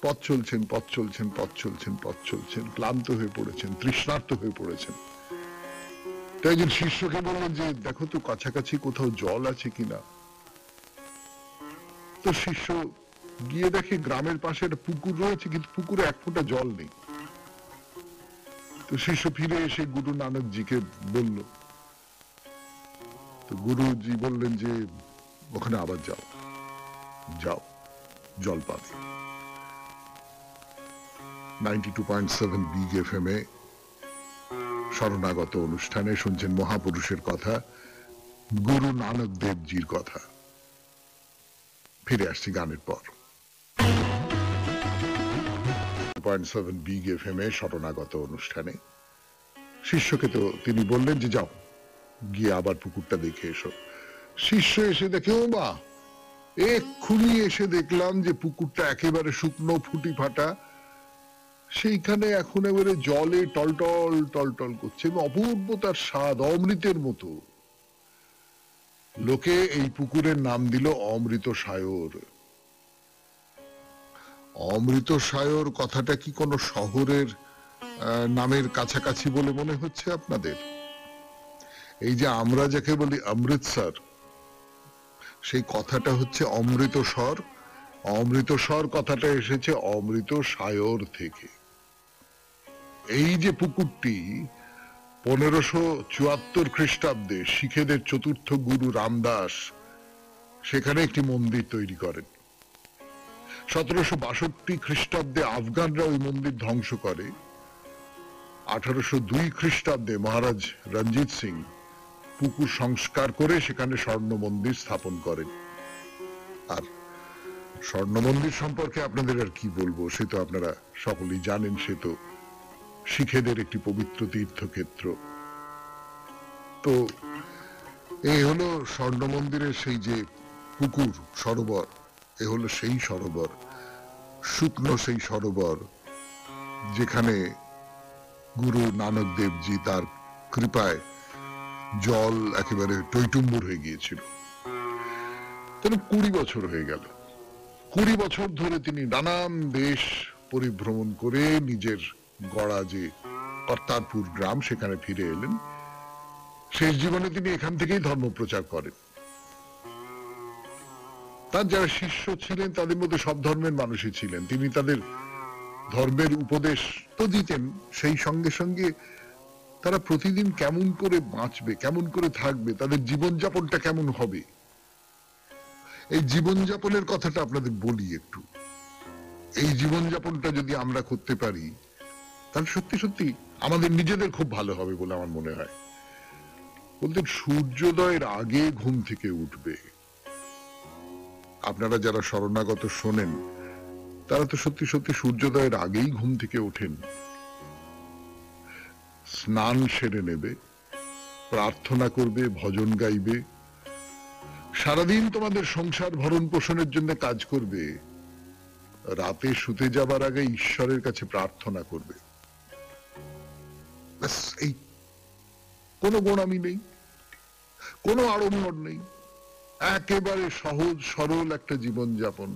পথ চলছেন, পথ চলছেন, পথ চলছেন, পথ চলছেন, ক্লান্ত হয়ে পড়েছেন, তৃষ্ণার্ত হয়ে পড়েছেন। তো একজন শিষ্যকে বললেন যে দেখো তো কাছাকাছি কোথাও জল আছে কিনা। তো শিষ্য গিয়ে দেখে গ্রামের পাশে একটা পুকুর রয়েছে, কিন্তু পুকুরে এক ফোঁটা জল নেই। তো শিষ্য ফিরে এসে গুরু নানকজিকে বলল। তো গুরুজি বললেন যে ওখানে আবার যাও, যাও, জল পাবে। 92.7 বিগ এফএম এ শরণাগত অনুষ্ঠানে শুনছেন মহাপুরুষের কথা, গুরু নানক দেবজির কথা। ফিরে আসছি গানের পর। 2.7 বিগ এফএম এ শরণাগত অনুষ্ঠানে শিষ্যকে তো তিনি বললেন যে যাও, গিয়ে আবার পুকুরটা দেখে এসো। শিষ্য এসে দেখে, ও মা, এক্ষুনি এসে দেখলাম যে পুকুরটা একেবারে শুকনো, ফুটি ফাটা, সেইখানে এখন এবারে জলে টলটল টলটল করছে, অপূর্ব তার স্বাদ, অমৃতের মতো। লোকে এই পুকুরের নাম দিল অমৃত সায়র। অমৃত সায়র কথাটা কি কোনো শহরের নামের কাছাকাছি বলে মনে হচ্ছে আপনাদের? এই যে আমরা যাকে বলি অমৃতসর, সেই কথাটা হচ্ছে অমৃতসর। অমৃতসর কথাটা এসেছে অমৃত সায়র থেকে। এই যে পুকুরটি 1574 খ্রিস্টাব্দে শিখেদের চতুর্থ গুরু রামদাস সেখানে একটি মন্দির তৈরি করেন। 1762 খ্রিস্টাব্দে আফগানরা ওই মন্দির ধ্বংস করে। 1802 খ্রিস্টাব্দে মহারাজ রঞ্জিত সিং পুকুর সংস্কার করে সেখানে স্বর্ণ মন্দির স্থাপন করেন। আর স্বর্ণ মন্দির সম্পর্কে আপনাদের আর কি বলবো, সে তো আপনারা সকলেই জানেন, সে তো শিখেদের একটি পবিত্র তীর্থক্ষেত্র। তো এই হলো স্বর্ণ মন্দিরের সেই যে পুকুর, সরোবর, এ হলো সেই সরোবর, শুকনো সেই সরোবর যেখানে গুরু নানক দেবজি তার কৃপায় জল একেবারে টইটুম্বুর হয়ে গিয়েছিল। 20 বছর হয়ে গেল। 20 বছর ধরে তিনি নানান দেশ পরিভ্রমণ করে নিজের গড়া যে কর্তারপুর গ্রাম সেখানে ফিরে এলেন। শেষ জীবনে তিনি এখান থেকেই ধর্ম প্রচার করেন। তার যারা শিষ্য ছিলেন তাদের মধ্যে সব ধর্মের মানুষই ছিলেন। তিনি তাদের ধর্মের উপদেশ তো দিতেন, সেই সঙ্গে সঙ্গে তারা প্রতিদিন কেমন করে বাঁচবে, কেমন করে থাকবে, তাদের জীবনযাপনটা কেমন হবে, এই জীবনযাপনের কথাটা আপনাদের বলি একটু। এই জীবনযাপনটা যদি আমরা করতে পারি তাহলে সত্যি সত্যি আমাদের নিজেদের খুব ভালো হবে বলে আমার মনে হয়। বলতেন সূর্যোদয়ের আগে ঘুম থেকে উঠবে। আপনারা যারা শরণাগত শোনেন তারা তো সত্যি সত্যি সূর্যোদয়ের আগেই ঘুম থেকে ওঠেন, স্নান সেরে নেবে, প্রার্থনা করবে, ভজন গাইবে, সারাদিন তোমাদের সংসার ভরণ পোষণের জন্য কাজ করবে, রাতে শুতে যাবার আগে ঈশ্বরের কাছে প্রার্থনা করবে। এই কোনো গোড়ামি নেই, কোনো আড়ম্বর নেই, একেবারে সহজ সরল একটা জীবনযাপন।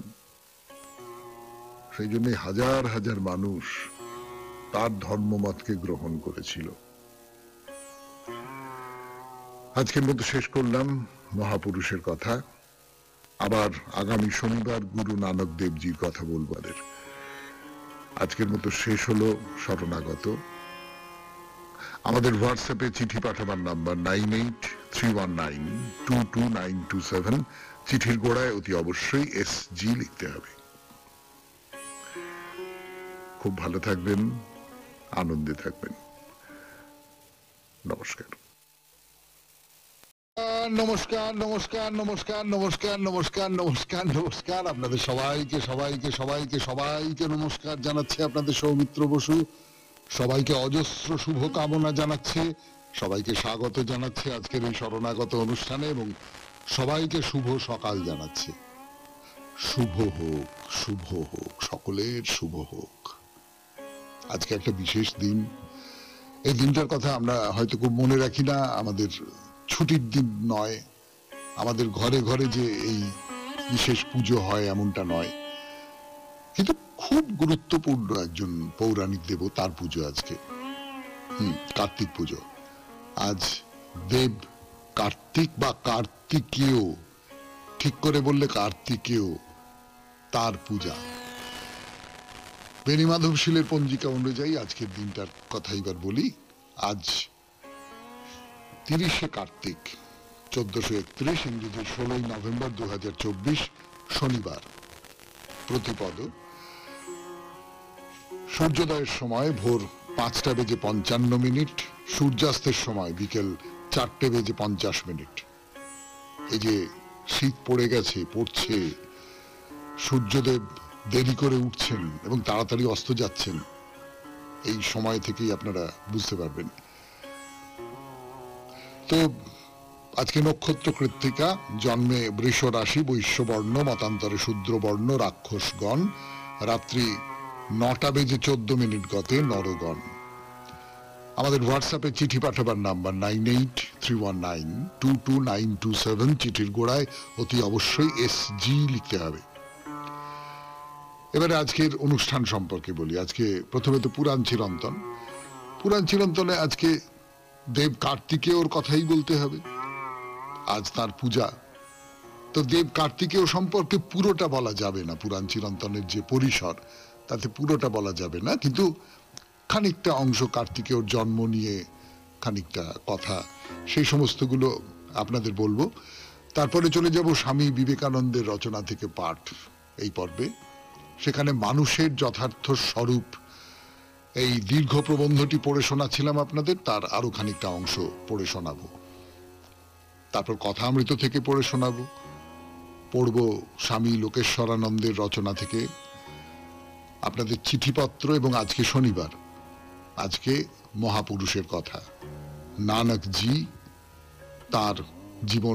সেই জন্য হাজার হাজার মানুষ তার ধর্মমতকে গ্রহণ করেছিল। আজকের মতো শেষ করলাম মহাপুরুষের কথা। আবার আগামী শনিবার গুরু নানক দেবজির কথা বলবো। আজকের মতো শেষ হলো শরণাগত। আমাদের হোয়াটসঅ্যাপে চিঠি পাঠাবার নাম্বার 98 319222927 চিঠির গোড়ায় অতি অবশ্যই SG লিখতে হবে। খুব ভালো থাকবেন, আনন্দে থাকবেন। নমস্কার। নমস্কার নমস্কার নমস্কার নমস্কার নমস্কার নমস্কার নমস্কার আপনাদের সবাইকে সবাইকে সবাইকে সবাইকে নমস্কার জানাচ্ছে আপনাদের সৌমিত্র বসু। সবাইকে অজস্র শুভ কামনা জানাচ্ছে, সবাইকে স্বাগত জানাচ্ছে আজকের এই শরণাগত অনুষ্ঠানে এবং সবাইকে শুভ সকাল জানাচ্ছে। শুভ হোক, শুভ হোক, সকলের শুভ হোক। আজকে একটা বিশেষ দিন। এই দিনটার কথা আমরা হয়তো খুব মনে রাখি না, আমাদের ছুটির দিন নয়, আমাদের ঘরে ঘরে যে এই বিশেষ পুজো হয় এমনটা নয়, কিন্তু খুব গুরুত্বপূর্ণ একজন পৌরাণিক দেব, তার পুজো আজকে। কার্তিক পুজো। আজ দেব কার্তিক বা কার্তিকেয়, ঠিক করে বললে কার্তিকেয়, তার পূজা। বেণী মাধবশীলের পঞ্জিকা অনুযায়ী আজকের দিনটার কথা এবার বলি। আজ 30শে কার্তিক, 1431, ইংরেজি 16ই নভেম্বর 2024, শনিবার। প্রতিপদ। সূর্যোদয়ের সময় ভোর 5:55, সূর্যাস্তের সময় বিকেল 4:50। এই যে শীত পড়ে গেছে, পড়ছে, সূর্যদেব দেরি করে উঠছেন এবং তাড়াতাড়ি অস্ত যাচ্ছেন, এই সময় থেকেই আপনারা বুঝতে পারবেন। তো আজকে নক্ষত্র কৃত্তিকা, জন্মে বৃষ রাশি, বৈশ্যবর্ণ, মতান্তরে শূদ্রবর্ণ, রাক্ষসগণ, রাত্রি 9:14 গতে নরগণ। আমাদের হোয়াটসঅ্যাপে চিঠি পাঠাবার নাম্বার 9831922927, চিঠির গোড়ায় অতি অবশ্যই SG লিখতে হবে। এবারে আজকের অনুষ্ঠান সম্পর্কে বলি। আজকে প্রথমে তো পুরাণ চিরন্তন। পুরাণ চিরন্তনে আজকে দেব কার্তিকেয়র কথাই বলতে হবে। আজ তার পূজা। তো দেব কার্তিকেয় সম্পর্কে পুরোটা বলা যাবে না, পুরাণ চিরন্তনের যে পরিসর তাতে পুরোটা বলা যাবে না, কিন্তু খানিকটা অংশ কার্তিকেয়র জন্ম নিয়ে খানিকটা কথা, সেই সমস্তগুলো আপনাদের বলবো। তারপরে চলে যাব স্বামী বিবেকানন্দের রচনা থেকে পাঠ এই পর্বে। সেখানে মানুষের যথার্থ স্বরূপ, এই দীর্ঘ প্রবন্ধটি পড়ে শোনাচ্ছিলাম আপনাদের, তার আরো খানিকটা অংশ পড়ে শোনাবো। তারপর কথামৃত থেকে পড়ে শোনাবো। পড়ব স্বামী লোকেশ্বরানন্দের রচনা থেকে, আপনাদের চিঠিপত্র, এবং আজকে শনিবার, আজকে মহাপুরুষের কথা, নানকজি, তার জীবন